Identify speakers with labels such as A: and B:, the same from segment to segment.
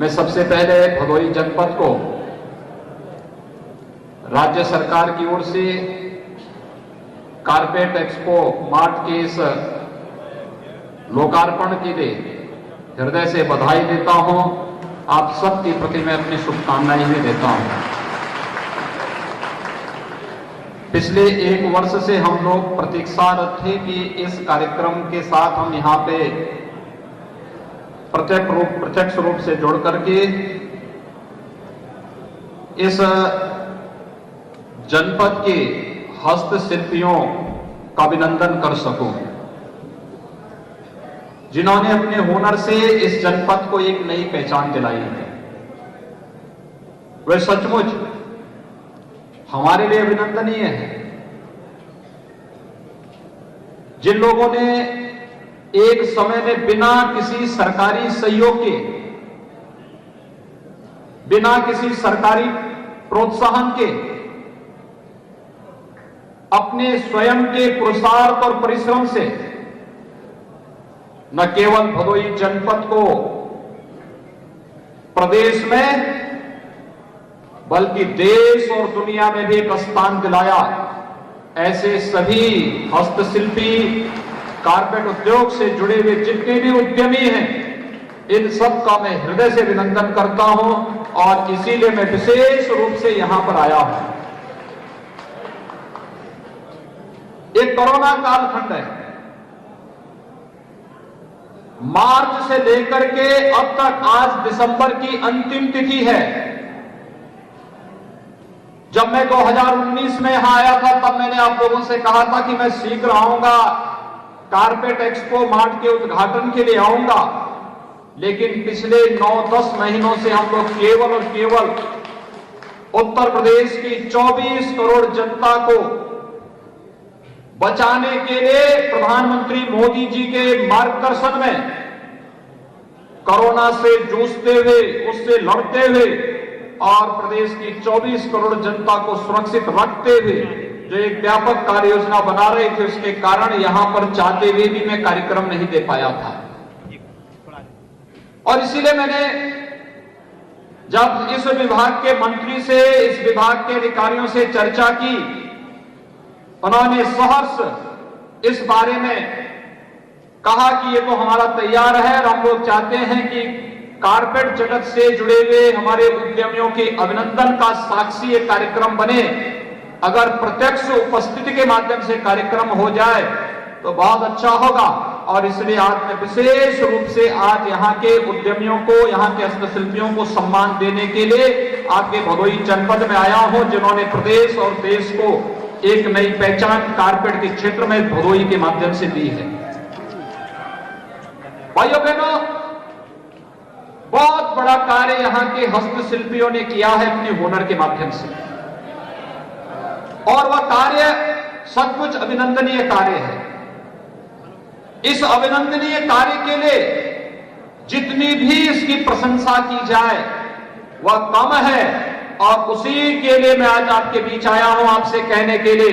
A: मैं सबसे पहले भदोही जनपद को राज्य सरकार की ओर से कारपेट एक्सपो मार्ट के इस लोकार्पण के लिए हृदय से बधाई देता हूं। आप सबके प्रति मैं अपनी शुभकामनाएं भी देता हूं। पिछले एक वर्ष से हम लोग प्रतीक्षारत थे कि इस कार्यक्रम के साथ हम यहां पे प्रत्यक्ष रूप से जुड़ करके इस जनपद के हस्तशिल्पियों का अभिनंदन कर सकूं, जिन्होंने अपने हुनर से इस जनपद को एक नई पहचान दिलाई है। वे सचमुच हमारे लिए अभिनंदनीय है। जिन लोगों ने एक समय में बिना किसी सरकारी सहयोग के, बिना किसी सरकारी प्रोत्साहन के, अपने स्वयं के पुरुषार्थ और परिश्रम से न केवल भदोही जनपद को प्रदेश में बल्कि देश और दुनिया में भी एक स्थान दिलाया, ऐसे सभी हस्तशिल्पी, कारपेट उद्योग से जुड़े हुए जितने भी उद्यमी हैं, इन सब का मैं हृदय से अभिनंदन करता हूं और इसीलिए मैं विशेष रूप से यहां पर आया हूं। एक कोरोना कालखंड है। मार्च से लेकर के अब तक आज दिसंबर की अंतिम तिथि है। जब मैं 2019 में यहां आया था तब मैंने आप लोगों से कहा था कि मैं शीघ्र आऊंगा, कारपेट एक्सपो मार्ट के उद्घाटन के लिए आऊंगा, लेकिन पिछले 9-10 महीनों से हम लोग केवल और केवल उत्तर प्रदेश की 24 करोड़ जनता को बचाने के लिए प्रधानमंत्री मोदी जी के मार्गदर्शन में कोरोना से जूझते हुए, उससे लड़ते हुए और प्रदेश की 24 करोड़ जनता को सुरक्षित रखते हुए जो एक व्यापक कार्य योजना बना रहे थे, उसके कारण यहां पर चाहते हुए भी मैं कार्यक्रम नहीं दे पाया था। और इसीलिए मैंने जब इस विभाग के मंत्री से, इस विभाग के अधिकारियों से चर्चा की, उन्होंने सहर्ष इस बारे में कहा कि ये तो हमारा तैयार है और हम लोग चाहते हैं कि कारपेट जगत से जुड़े हुए हमारे उद्यमियों के अभिनंदन का साक्षी एक कार्यक्रम बने। अगर प्रत्यक्ष उपस्थिति के माध्यम से कार्यक्रम हो जाए तो बहुत अच्छा होगा। और इसलिए आज मैं विशेष रूप से आज यहाँ के उद्यमियों को, यहाँ के हस्तशिल्पियों को सम्मान देने के लिए आपके भदोही जनपद में आया हूं, जिन्होंने प्रदेश और देश को एक नई पहचान कारपेट के क्षेत्र में भदोही के माध्यम से दी है। भाइयों बहनों, बहुत बड़ा कार्य यहां के हस्तशिल्पियों ने किया है अपने हुनर के माध्यम से, और वह कार्य सचमुच अभिनंदनीय कार्य है। इस अभिनंदनीय कार्य के लिए जितनी भी इसकी प्रशंसा की जाए वह कम है, और उसी के लिए मैं आज आपके बीच आया हूं आपसे कहने के लिए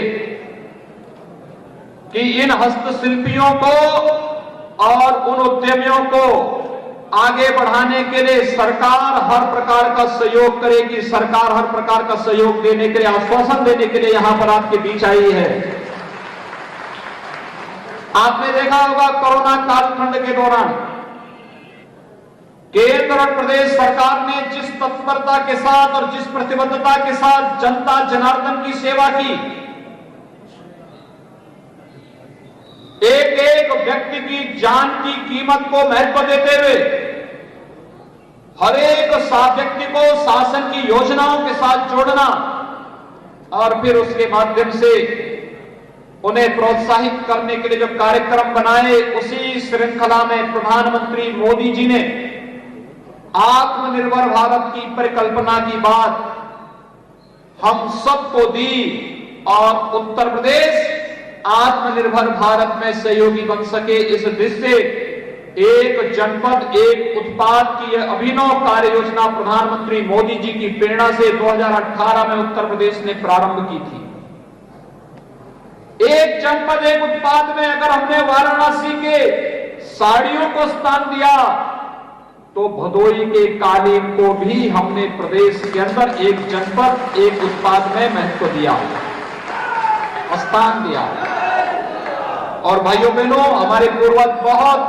A: कि इन हस्तशिल्पियों को और उन उद्यमियों को आगे बढ़ाने के लिए सरकार हर प्रकार का सहयोग करेगी। सरकार हर प्रकार का सहयोग देने के लिए, आश्वासन देने के लिए यहां पर आपके बीच आई है। आपने देखा होगा कोरोना कालखंड के दौरान केंद्र और प्रदेश सरकार ने जिस तत्परता के साथ और जिस प्रतिबद्धता के साथ जनता जनार्दन की सेवा की, एक एक व्यक्ति की जान की कीमत को महत्व देते हुए हर एक व्यक्ति को शासन की योजनाओं के साथ जोड़ना और फिर उसके माध्यम से उन्हें प्रोत्साहित करने के लिए जो कार्यक्रम बनाए, उसी श्रृंखला में प्रधानमंत्री मोदी जी ने आत्मनिर्भर भारत की परिकल्पना की बात हम सबको दी और उत्तर प्रदेश आत्मनिर्भर भारत में सहयोगी बन सके, इस दृष्टि से एक जनपद एक उत्पाद की यह अभिनव कार्य योजना प्रधानमंत्री मोदी जी की प्रेरणा से 2018 में उत्तर प्रदेश ने प्रारंभ की थी। एक जनपद एक उत्पाद में अगर हमने वाराणसी के साड़ियों को स्थान दिया तो भदोई के कालीन को भी हमने प्रदेश के अंदर एक जनपद, एक उत्पाद में महत्व दिया, स्थान दिया। और भाइयों बहनों, हमारे पूर्वज बहुत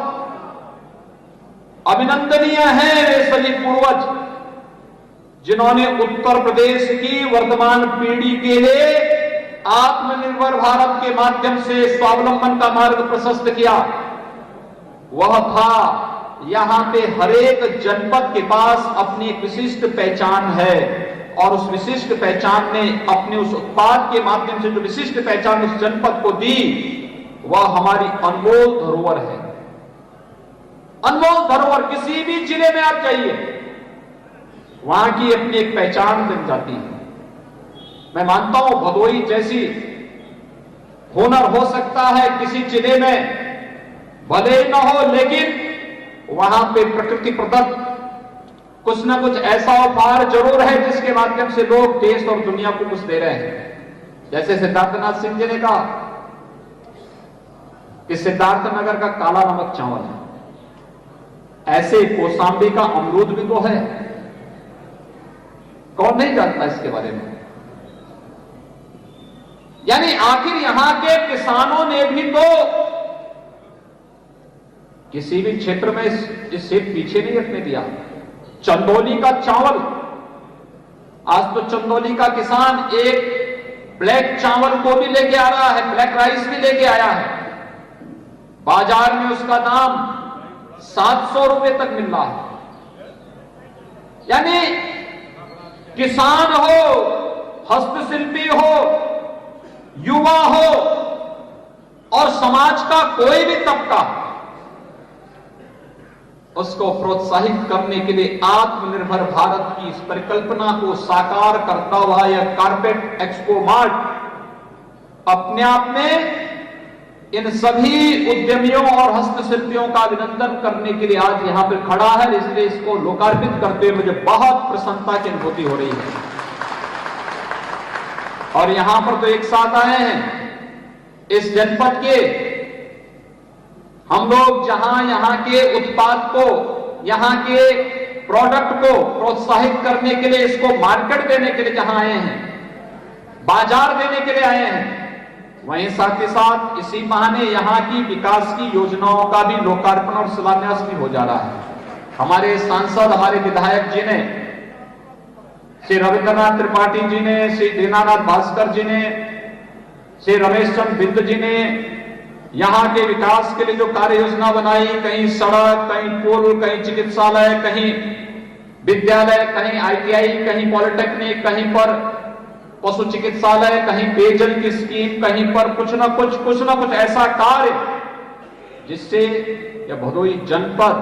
A: अभिनंदनीय हैं, वे सभी पूर्वज जिन्होंने उत्तर प्रदेश की वर्तमान पीढ़ी के लिए आत्मनिर्भर भारत के माध्यम से स्वावलंबन का मार्ग प्रशस्त किया। वह था, यहां पे हर एक जनपद के पास अपनी एक विशिष्ट पहचान है, और उस विशिष्ट पहचान ने अपने उस उत्पाद के माध्यम से जो विशिष्ट पहचान उस जनपद को दी, वह हमारी अनमोल धरोहर है। अनमोल धरोहर, किसी भी जिले में आप जाइए, वहां की अपनी एक पहचान बन जाती है। मैं मानता हूं भदोई जैसी हुनर हो सकता है किसी जिले में भले ही न हो, लेकिन वहां पे प्रकृति प्रदत्त कुछ ना कुछ ऐसा उपहार जरूर है जिसके माध्यम से लोग देश और दुनिया को कुछ दे रहे हैं। जैसे सिद्धार्थनाथ सिंह जी ने कहा कि सिद्धार्थनगर का काला नमक चावल है, ऐसे कौशाम्बी का अमरूद भी तो है। कौन नहीं जानता इसके बारे में? यानी आखिर यहां के किसानों ने भी तो किसी भी क्षेत्र में इसे पीछे नहीं रखने दिया। चंदौली का चावल, आज तो चंदौली का किसान एक ब्लैक चावल को भी लेके आ रहा है, ब्लैक राइस भी लेके आया है। बाजार में उसका दाम 700 रुपए तक मिल रहा है। यानी किसान हो, हस्तशिल्पी हो, युवा हो और समाज का कोई भी तबका, उसको प्रोत्साहित करने के लिए आत्मनिर्भर भारत की इस परिकल्पना को साकार करता हुआ यह कारपेट एक्सपो मार्ट अपने आप में इन सभी उद्यमियों और हस्तशिल्पियों का अभिनंदन करने के लिए आज यहां पर खड़ा है। इसलिए इसको लोकार्पित करते हुए मुझे बहुत प्रसन्नता की अनुभूति हो रही है। और यहां पर तो एक साथ आए हैं इस जनपद के हम लोग, जहां यहां के उत्पाद को, यहां के प्रोडक्ट को प्रोत्साहित करने के लिए, इसको मार्केट देने के लिए जहां आए हैं, बाजार देने के लिए आए हैं, वहीं साथ ही साथ इसी बहाने यहां की विकास की योजनाओं का भी लोकार्पण और शिलान्यास भी हो जा रहा है। हमारे सांसद, हमारे विधायक जी ने, श्री रविंद्रनाथ त्रिपाठी जी ने, श्री दीनानाथ भास्कर जी ने, श्री रमेश चंद्र बिंद जी ने यहां के विकास के लिए जो कार्य योजना बनाई, कहीं सड़क, कहीं पुल, कहीं चिकित्सालय, कहीं विद्यालय, कहीं ITI, कहीं पॉलिटेक्निक, कहीं पर पशु चिकित्सालय, कहीं पेयजल की स्कीम, कहीं पर कुछ ना कुछ ऐसा कार्य जिससे यह भदोई जनपद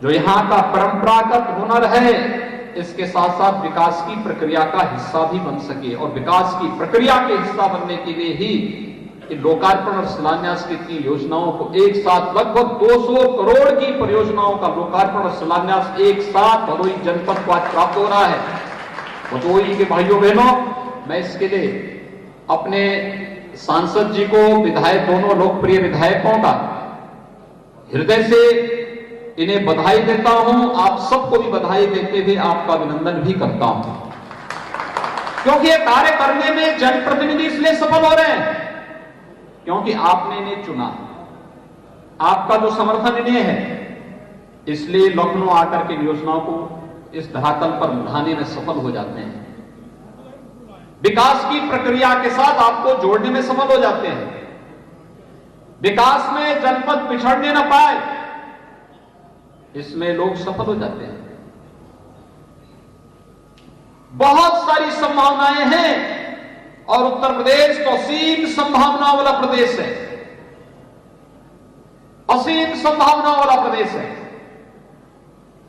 A: जो यहां का परंपरागत हुनर है, इसके साथ साथ विकास की प्रक्रिया का हिस्सा भी बन सके। और विकास की प्रक्रिया के हिस्सा बनने के लिए ही लोकार्पण और शिलान्यास की योजनाओं को एक साथ, लगभग 200 करोड़ की परियोजनाओं का लोकार्पण और शिलान्यास एक साथ भदोई जनपद को आज प्राप्त हो रहा है। भदोई के भाइयों बहनों, मैं इसके लिए अपने सांसद जी को, विधायक, दोनों लोकप्रिय विधायकों का हृदय से इन्हें बधाई देता हूं। आप सबको भी बधाई देते हुए आपका अभिनंदन भी करता हूं, क्योंकि ये कार्य करने में जनप्रतिनिधि इसलिए सफल हो रहे हैं क्योंकि आपने इन्हें चुना, आपका जो समर्थन इन्हें है, इसलिए लखनऊ आकर के योजनाओं को इस धरातल पर लाने में सफल हो जाते हैं। विकास की प्रक्रिया के साथ आपको जोड़ने में सफल हो जाते हैं। विकास में जनपद पिछड़ने न पाए, इसमें लोग सफल हो जाते हैं। बहुत सारी संभावनाएं हैं और उत्तर प्रदेश तो असीम संभावनाओं वाला प्रदेश है, असीम संभावनाओं वाला प्रदेश है।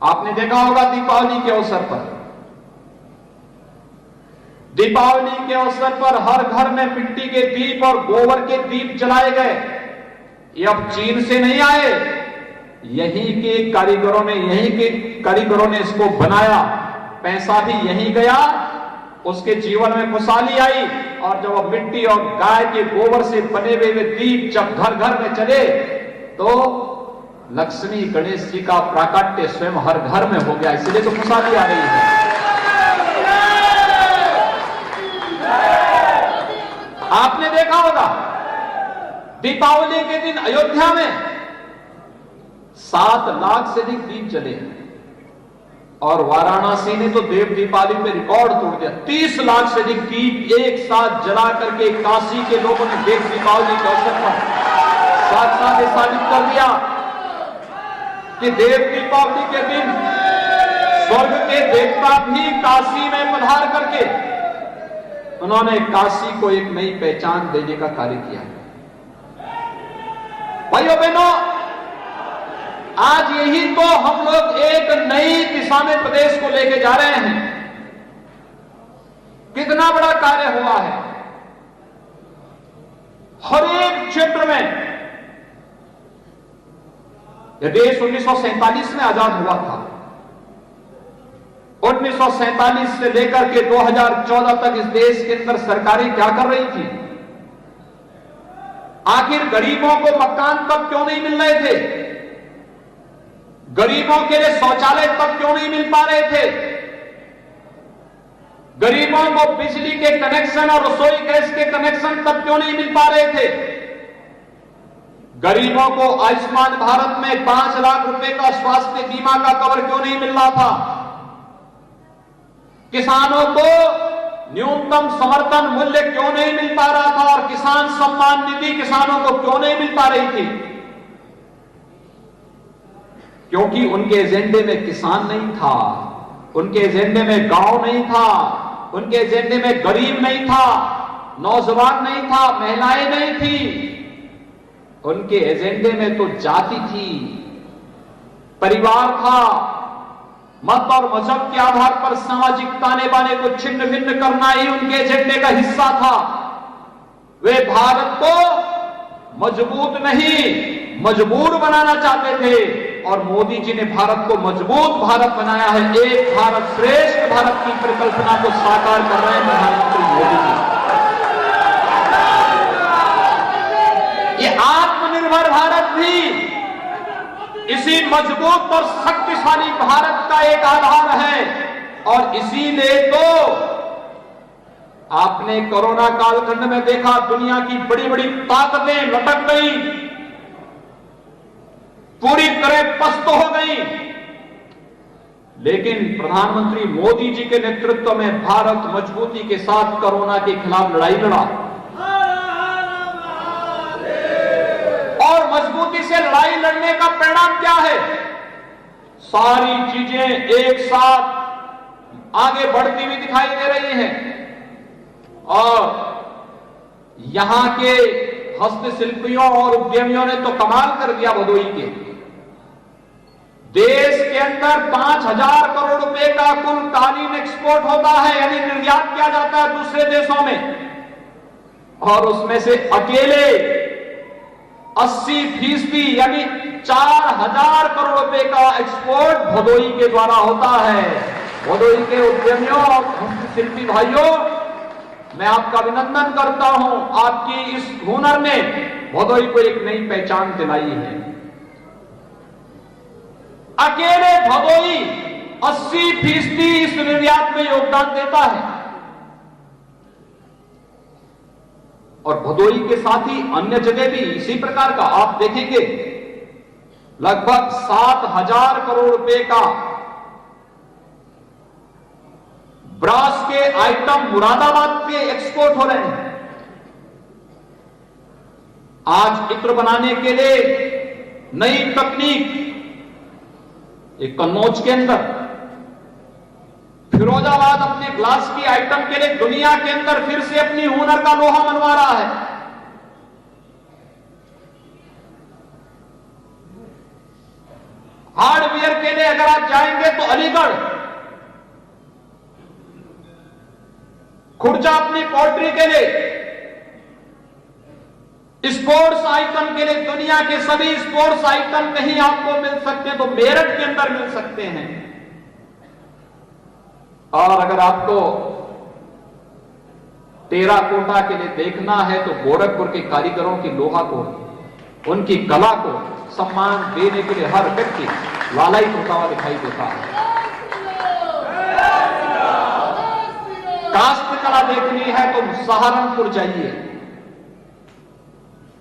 A: आपने देखा होगा दीपावली के अवसर पर, दीपावली के अवसर पर हर घर में मिट्टी के दीप और गोबर के दीप जलाए गए। ये अब चीन से नहीं आए, यहीं के कारीगरों ने इसको बनाया, पैसा भी यहीं गया, उसके जीवन में खुशहाली आई। और जब अब मिट्टी और गाय के गोबर से बने हुए दीप जब घर घर में चले तो लक्ष्मी गणेश जी का प्राकट्य स्वयं हर घर में हो गया, इसलिए तो खुशहाली आ रही है। आपने देखा होगा दीपावली के दिन अयोध्या में 7 लाख से अधिक दीप जले हैं और वाराणसी ने तो देव दीपावली में रिकॉर्ड तोड़ दिया। 30 लाख से अधिक दीप एक साथ जला करके काशी के लोगों ने देव दीपावली के अवसर पर साथ साथ ये साबित कर दिया कि देव दीपावली के दिन स्वर्ग के देवता भी काशी में पधार करके उन्होंने काशी को एक नई पहचान देने का कार्य किया। भाइयों बहनों, आज यही तो हम लोग एक नई दिशा में प्रदेश को लेके जा रहे हैं। कितना बड़ा कार्य हुआ है। हर एक क्षेत्र में यह देश 1947 में आजाद हुआ था। 1947 से लेकर के 2014 तक इस देश के अंदर सरकारें क्या कर रही थी? आखिर गरीबों को मकान तक क्यों नहीं मिल रहे थे? गरीबों के लिए शौचालय तक क्यों नहीं मिल पा रहे थे? गरीबों को बिजली के कनेक्शन और रसोई गैस के कनेक्शन तक क्यों नहीं मिल पा रहे थे? गरीबों को आयुष्मान भारत में 5 लाख रुपए का स्वास्थ्य बीमा का कवर क्यों नहीं मिल रहा था? किसानों को न्यूनतम समर्थन मूल्य क्यों नहीं मिल पा रहा था और किसान सम्मान निधि किसानों को क्यों नहीं मिल पा रही थी? क्योंकि उनके एजेंडे में किसान नहीं था, उनके एजेंडे में गांव नहीं था, उनके एजेंडे में गरीब नहीं था, नौजवान नहीं था, महिलाएं नहीं थी। उनके एजेंडे में तो जाति थी, परिवार था, मत और मजहब के आधार पर सामाजिक ताने बाने को छिन्न भिन्न करना ही उनके एजेंडे का हिस्सा था। वे भारत को मजबूत नहीं मजबूर बनाना चाहते थे और मोदी जी ने भारत को मजबूत भारत बनाया है। एक भारत श्रेष्ठ भारत की परिकल्पना को साकार कर रहे हैं प्रधानमंत्री मोदी जी। ये आत्मनिर्भर भारत भी इसी मजबूत और शक्तिशाली भारत का एक आधार है और इसीलिए तो आपने कोरोना कालखंड में देखा दुनिया की बड़ी बड़ी ताकतें लटक गई, पूरी तरह पस्त हो गई, लेकिन प्रधानमंत्री मोदी जी के नेतृत्व में भारत मजबूती के साथ कोरोना के खिलाफ लड़ाई लड़ा और मजबूती से लड़ाई लड़ने का परिणाम क्या है? सारी चीजें एक साथ आगे बढ़ती हुई दिखाई दे रही हैं और यहां के हस्तशिल्पियों और उद्यमियों ने तो कमाल कर दिया। भदोही के देश के अंदर 5,000 करोड़ रुपए का कुल कालीन एक्सपोर्ट होता है, यानी निर्यात किया जाता है दूसरे देशों में, और उसमें से अकेले 80% यानी 4,000 करोड़ रुपए का एक्सपोर्ट भदोही के द्वारा होता है। भदोही के उद्यमियों और हस्तशिल्पी भाइयों, मैं आपका अभिनंदन करता हूं। आपकी इस हुनर ने भदोही को एक नई पहचान दिलाई है। अकेले भदोही 80% इस निर्यात में योगदान देता है और भदोही के साथ ही अन्य जगह भी इसी प्रकार का आप देखेंगे। लगभग 7,000 करोड़ रुपए का ब्रास के आइटम मुरादाबाद पे एक्सपोर्ट हो रहे हैं। आज इत्र बनाने के लिए नई तकनीक एक कन्नौज के अंदर, फिरोजाबाद अपने ग्लास की आइटम के लिए दुनिया के अंदर फिर से अपनी हुनर का लोहा मनवा रहा है। हार्डवेयर के लिए अगर आप जाएंगे तो अलीगढ़, खुर्जा अपनी पोल्ट्री के लिए, स्पोर्ट्स आइटम के लिए दुनिया के सभी स्पोर्ट्स आइटम कहीं आपको मिल सकते हैं तो मेरठ के अंदर मिल सकते हैं। और अगर आपको टेराकोटा के लिए देखना है तो गोरखपुर के कारीगरों की लोहा को उनकी कला को सम्मान देने के लिए हर व्यक्ति लालायित होता हुआ दिखाई देता है। काष्ठ कला देखनी है तो सहारनपुर जाइए,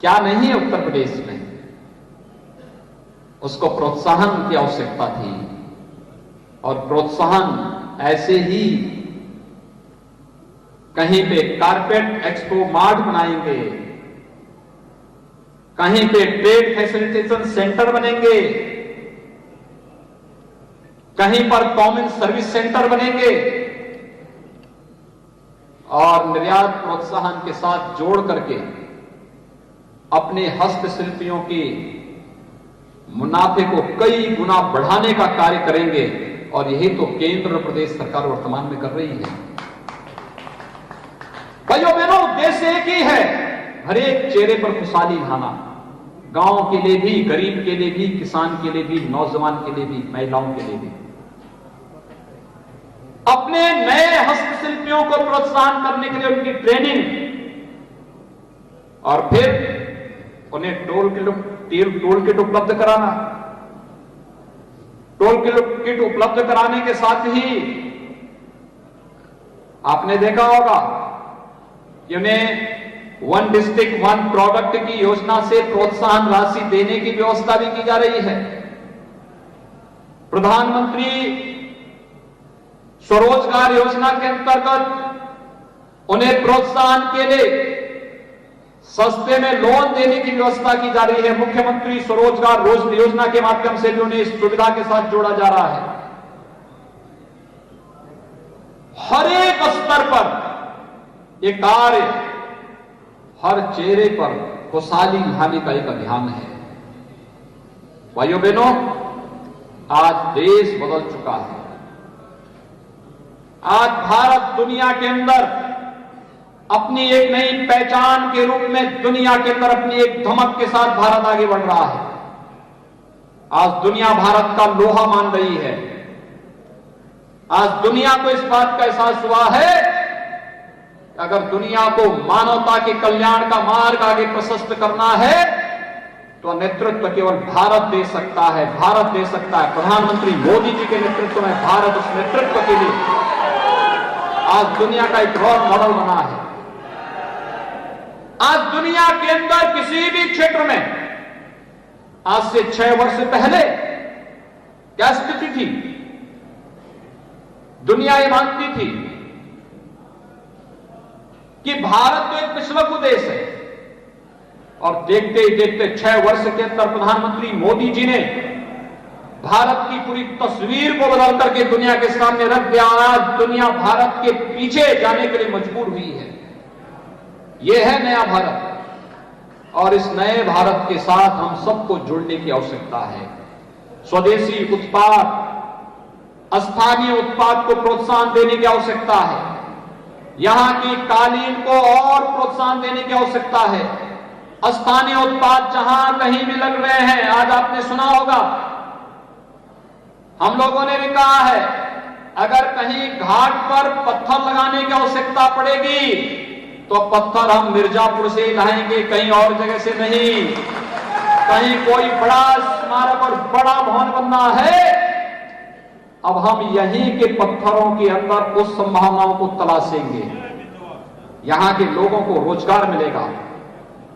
A: क्या नहीं है उत्तर प्रदेश में। उसको प्रोत्साहन की आवश्यकता थी और प्रोत्साहन ऐसे ही कहीं पे कारपेट एक्सपो मार्ट बनाएंगे, कहीं पे ट्रेड फैसिलिटेशन सेंटर बनेंगे, कहीं पर कॉमन सर्विस सेंटर बनेंगे और निर्यात प्रोत्साहन के साथ जोड़ करके अपने हस्तशिल्पियों के मुनाफे को कई गुना बढ़ाने का कार्य करेंगे। और यही तो केंद्र और प्रदेश सरकार वर्तमान में कर रही है। भाइयों बहनों, उद्देश्य एक ही है, हर एक चेहरे पर खुशहाली लाना, गांव के लिए भी, गरीब के लिए भी, किसान के लिए भी, नौजवान के लिए भी, महिलाओं के लिए भी। अपने नए हस्तशिल्पियों को प्रोत्साहन करने के लिए उनकी ट्रेनिंग और फिर उन्हें टोल किट उपलब्ध कराना। टोल किट उपलब्ध कराने के साथ ही आपने देखा होगा कि उन्हें वन डिस्ट्रिक्ट वन प्रोडक्ट की योजना से प्रोत्साहन राशि देने की व्यवस्था भी की जा रही है। प्रधानमंत्री स्वरोजगार योजना के अंतर्गत उन्हें प्रोत्साहन के लिए सस्ते में लोन देने की व्यवस्था की जा रही है। मुख्यमंत्री स्वरोजगार योजना के माध्यम से भी उन्हें इस सुविधा के साथ जोड़ा जा रहा है। हर एक स्तर पर यह कार्य हर चेहरे पर खुशहाली लाने का एक अभियान है। भाइयों बहनों, आज देश बदल चुका है। आज भारत दुनिया के अंदर अपनी एक नई पहचान के रूप में दुनिया के अंदर अपनी एक धमक के साथ भारत आगे बढ़ रहा है। आज दुनिया भारत का लोहा मान रही है। आज दुनिया को इस बात का एहसास हुआ है कि अगर दुनिया को मानवता के कल्याण का मार्ग आगे प्रशस्त करना है तो नेतृत्व केवल भारत दे सकता है, भारत दे सकता है। प्रधानमंत्री मोदी जी के नेतृत्व में भारत उस नेतृत्व के लिए आज दुनिया का एक रोल मॉडल बना है। आज दुनिया के अंदर किसी भी क्षेत्र में आज से 6 वर्ष पहले क्या स्थिति थी? दुनिया ये मानती थी कि भारत तो एक पिछड़ा देश है और देखते ही देखते 6 वर्ष के अंदर प्रधानमंत्री मोदी जी ने भारत की पूरी तस्वीर को बदल करके दुनिया के सामने रख दिया। आज दुनिया भारत के पीछे जाने के लिए मजबूर हुई है। यह है नया भारत और इस नए भारत के साथ हम सबको जुड़ने की आवश्यकता है। स्वदेशी उत्पाद, स्थानीय उत्पाद को प्रोत्साहन देने की आवश्यकता है। यहां की कालीन को और प्रोत्साहन देने की आवश्यकता है। स्थानीय उत्पाद जहां कहीं भी लग रहे हैं, आज आपने सुना होगा, हम लोगों ने भी कहा है, अगर कहीं घाट पर पत्थर लगाने की आवश्यकता पड़ेगी तो पत्थर हम मिर्जापुर से ही लाएंगे, कहीं और जगह से नहीं। कहीं कोई बड़ा स्मारक और बड़ा भवन बनना है, अब हम यहीं के पत्थरों के अंदर उस संभावनाओं को तलाशेंगे। यहां के लोगों को रोजगार मिलेगा,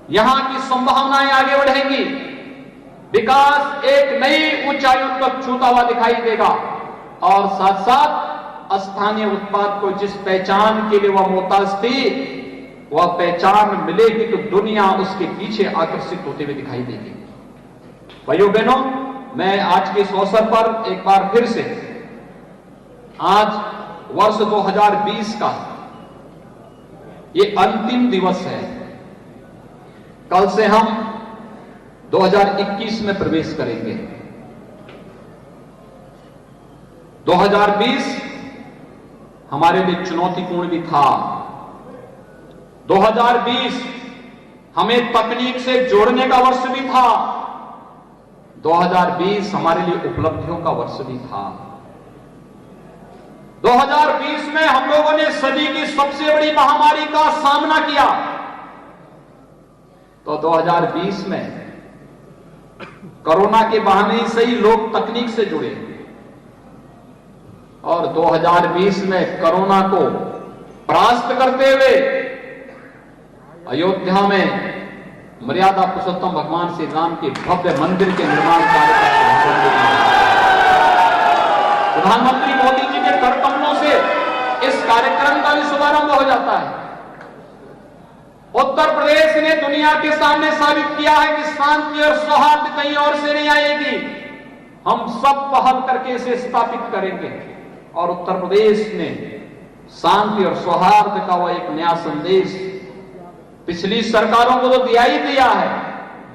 A: यहां की संभावनाएं आगे बढ़ेंगी, विकास एक नई ऊंचाइयों तक छूता हुआ दिखाई देगा और साथ साथ स्थानीय उत्पाद को जिस पहचान के लिए वह मोहताज थी, वह पहचान मिलेगी तो दुनिया उसके पीछे आकर्षित होते हुए दिखाई देगी। भाइयों बहनों, मैं आज के इस अवसर पर एक बार फिर से आज वर्ष 2020 का ये अंतिम दिवस है। कल से हम 2021 में प्रवेश करेंगे। 2020 हमारे लिए चुनौतीपूर्ण भी था। 2020 हमें तकनीक से जोड़ने का वर्ष भी था। 2020 हमारे लिए उपलब्धियों का वर्ष भी था। 2020 में हम लोगों ने सदी की सबसे बड़ी महामारी का सामना किया। तो 2020 में कोरोना के बहाने से ही लोग तकनीक से जुड़े और 2020 में कोरोना को परास्त करते हुए अयोध्या में मर्यादा पुरुषोत्तम भगवान श्री राम के भव्य मंदिर के निर्माण कार्य का प्रधानमंत्री मोदी जी के कर कमलों से इस कार्यक्रम का भी शुभारंभ हो जाता है। उत्तर प्रदेश ने दुनिया के सामने साबित किया है कि शांति और सौहार्द कहीं और से नहीं आएगी, हम सब पहल करके इसे स्थापित करेंगे। और उत्तर प्रदेश ने शांति और सौहार्द का वो एक नया संदेश पिछली सरकारों को तो दिया ही दिया है,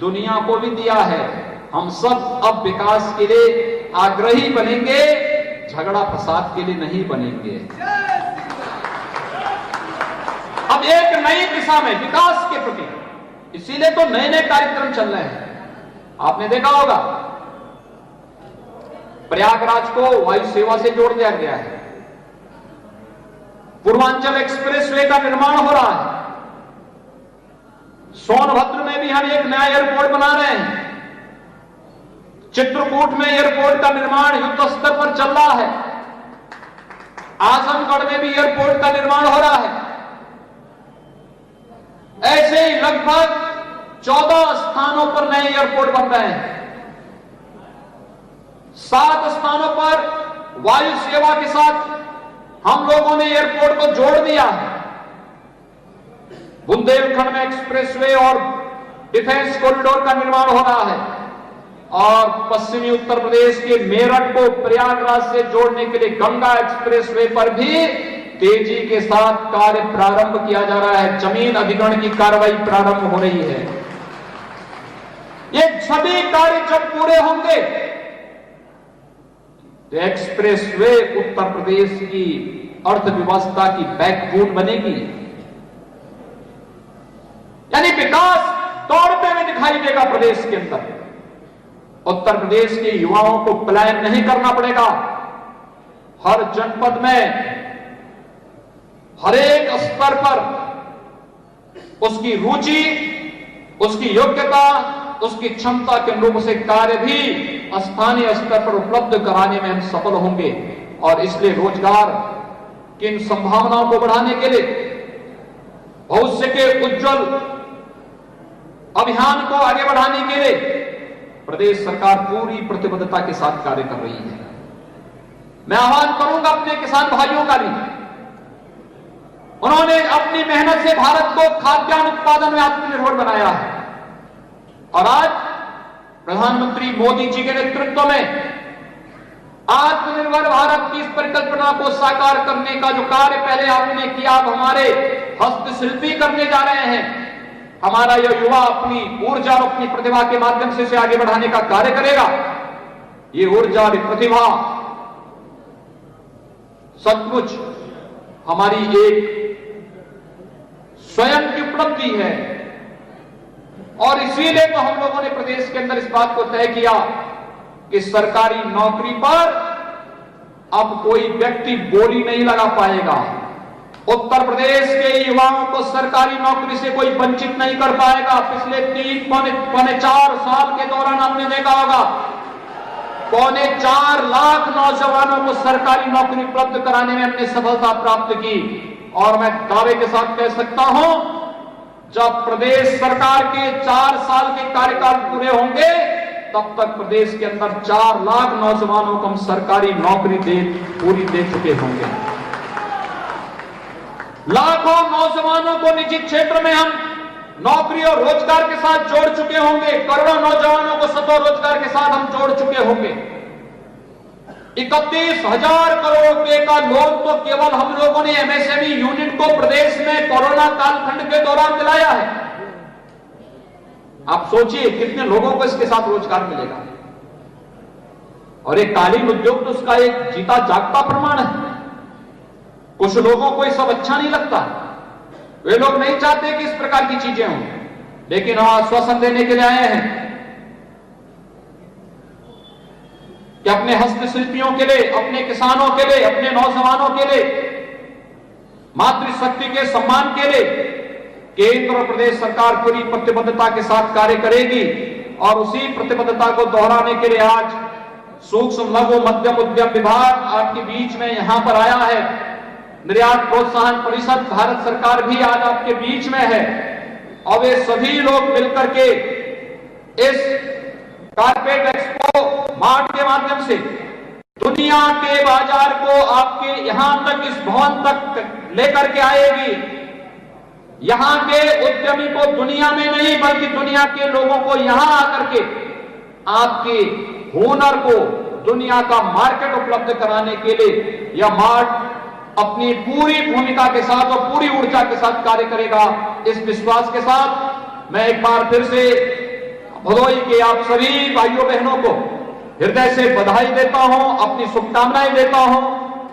A: दुनिया को भी दिया है। हम सब अब विकास के लिए आग्रही बनेंगे, झगड़ा फसाद के लिए नहीं बनेंगे। अब एक नई दिशा में विकास के प्रति, इसीलिए तो नए नए कार्यक्रम चल रहे हैं। आपने देखा होगा प्रयागराज को वायु सेवा से जोड़ दिया गया है, पूर्वांचल एक्सप्रेसवे का निर्माण हो रहा है, सोनभद्र में भी हम एक नया एयरपोर्ट बना रहे हैं, चित्रकूट में एयरपोर्ट का निर्माण युद्ध स्तर पर चल रहा है, आजमगढ़ में भी एयरपोर्ट का निर्माण हो रहा है। ऐसे ही लगभग 14 स्थानों पर नए एयरपोर्ट बन रहे हैं। 7 स्थानों पर वायु सेवा के साथ हम लोगों ने एयरपोर्ट को जोड़ दिया है। बुंदेलखंड में एक्सप्रेसवे और डिफेंस कॉरिडोर का निर्माण हो रहा है और पश्चिमी उत्तर प्रदेश के मेरठ को प्रयागराज से जोड़ने के लिए गंगा एक्सप्रेसवे पर भी तेजी के साथ कार्य प्रारंभ किया जा रहा है। जमीन अधिग्रहण की कार्रवाई प्रारंभ हो रही है। ये सभी कार्य जब पूरे होंगे तो एक्सप्रेसवे उत्तर प्रदेश की अर्थव्यवस्था की बैकबोन बनेगी, यानी विकास दौड़ते हुए दिखाई देगा प्रदेश के अंदर। उत्तर प्रदेश के युवाओं को पलायन नहीं करना पड़ेगा। हर जनपद में हर एक स्तर पर उसकी रुचि, उसकी योग्यता, उसकी क्षमता के अनुरूप से कार्य भी स्थानीय स्तर पर उपलब्ध कराने में हम सफल होंगे। और इसलिए रोजगार की इन संभावनाओं को बढ़ाने के लिए भविष्य के उज्जवल अभियान को आगे बढ़ाने के लिए प्रदेश सरकार पूरी प्रतिबद्धता के साथ कार्य कर रही है। मैं आह्वान करूंगा अपने किसान भाइयों का भी, उन्होंने अपनी मेहनत से भारत को खाद्यान्न उत्पादन में आत्मनिर्भर बनाया है और आज प्रधानमंत्री मोदी जी के नेतृत्व में आत्मनिर्भर भारत की इस परिकल्पना को साकार करने का जो कार्य पहले आपने किया, अब हमारे हस्तशिल्पी करने जा रहे हैं। हमारा यह युवा अपनी ऊर्जा और अपनी प्रतिभा के माध्यम से इसे आगे बढ़ाने का कार्य करेगा। ये ऊर्जा और प्रतिभा सचमुच हमारी एक स्वयं की उपलब्धि है और इसीलिए तो हम लोगों ने प्रदेश के अंदर इस बात को तय किया कि सरकारी नौकरी पर अब कोई व्यक्ति बोली नहीं लगा पाएगा। उत्तर प्रदेश के युवाओं को सरकारी नौकरी से कोई वंचित नहीं कर पाएगा। पिछले 3-4 साल के दौरान आपने देखा होगा 4.25 लाख नौजवानों को सरकारी नौकरी उपलब्ध कराने में हमने सफलता प्राप्त की। और मैं दावे के साथ कह सकता हूं, जब प्रदेश सरकार के 4 साल के कार्यकाल पूरे होंगे तब तक प्रदेश के अंदर 4 लाख नौजवानों को हम सरकारी नौकरी पूरी दे चुके होंगे। लाखों नौजवानों को निजी क्षेत्र में हम नौकरी और रोजगार के साथ जोड़ चुके होंगे। करोड़ों नौजवानों को स्वरोजगार के साथ हम जोड़ चुके होंगे। 31,000 करोड़ रुपए का लोन तो केवल हम लोगों ने एमएसएमई यूनिट को प्रदेश में कोरोना कालखंड के दौरान दिलाया है। आप सोचिए कितने लोगों को इसके साथ रोजगार मिलेगा। और एक कालीन उद्योग तो उसका एक जीता जागता प्रमाण है। कुछ लोगों को ये सब अच्छा नहीं लगता, वे लोग नहीं चाहते कि इस प्रकार की चीजें हों, लेकिन हम आश्वासन देने के लिए आए हैं कि अपने हस्तशिल्पियों के लिए, अपने किसानों के लिए, अपने नौजवानों के लिए, मातृशक्ति के सम्मान के लिए केंद्र और प्रदेश सरकार पूरी प्रतिबद्धता के साथ कार्य करेगी। और उसी प्रतिबद्धता को दोहराने के लिए आज सूक्ष्म लघु मध्यम उद्यम विभाग आपके बीच में यहां पर आया है। निर्यात प्रोत्साहन परिषद भारत सरकार भी आज आपके बीच में है और वे सभी लोग मिलकर के इस कारपेट एक्सपो मार्ट के माध्यम से दुनिया के बाजार को आपके यहां तक इस भवन तक लेकर के आएगी। यहां के उद्यमी को दुनिया में नहीं बल्कि दुनिया के लोगों को यहां आकर के आपके हुनर को दुनिया का मार्केट उपलब्ध कराने के लिए यह मार्ट अपनी पूरी भूमिका के साथ और पूरी ऊर्जा के साथ कार्य करेगा। इस विश्वास के साथ मैं एक बार फिर से भदोही के आप सभी भाइयों बहनों को हृदय से बधाई देता हूं, अपनी शुभकामनाएं देता हूं।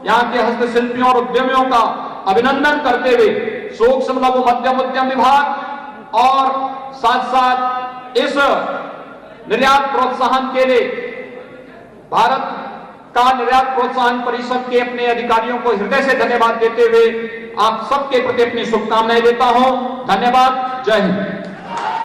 A: यहां के हस्तशिल्पियों और उद्यमियों का अभिनंदन करते हुए सूक्ष्म लघु मध्यम उद्यम विभाग और साथ साथ इस निर्यात प्रोत्साहन के लिए भारत का निर्यात प्रोत्साहन परिषद के अपने अधिकारियों को हृदय से धन्यवाद देते हुए आप सबके प्रति अपनी शुभकामनाएं देता हूं। धन्यवाद। जय हिंद।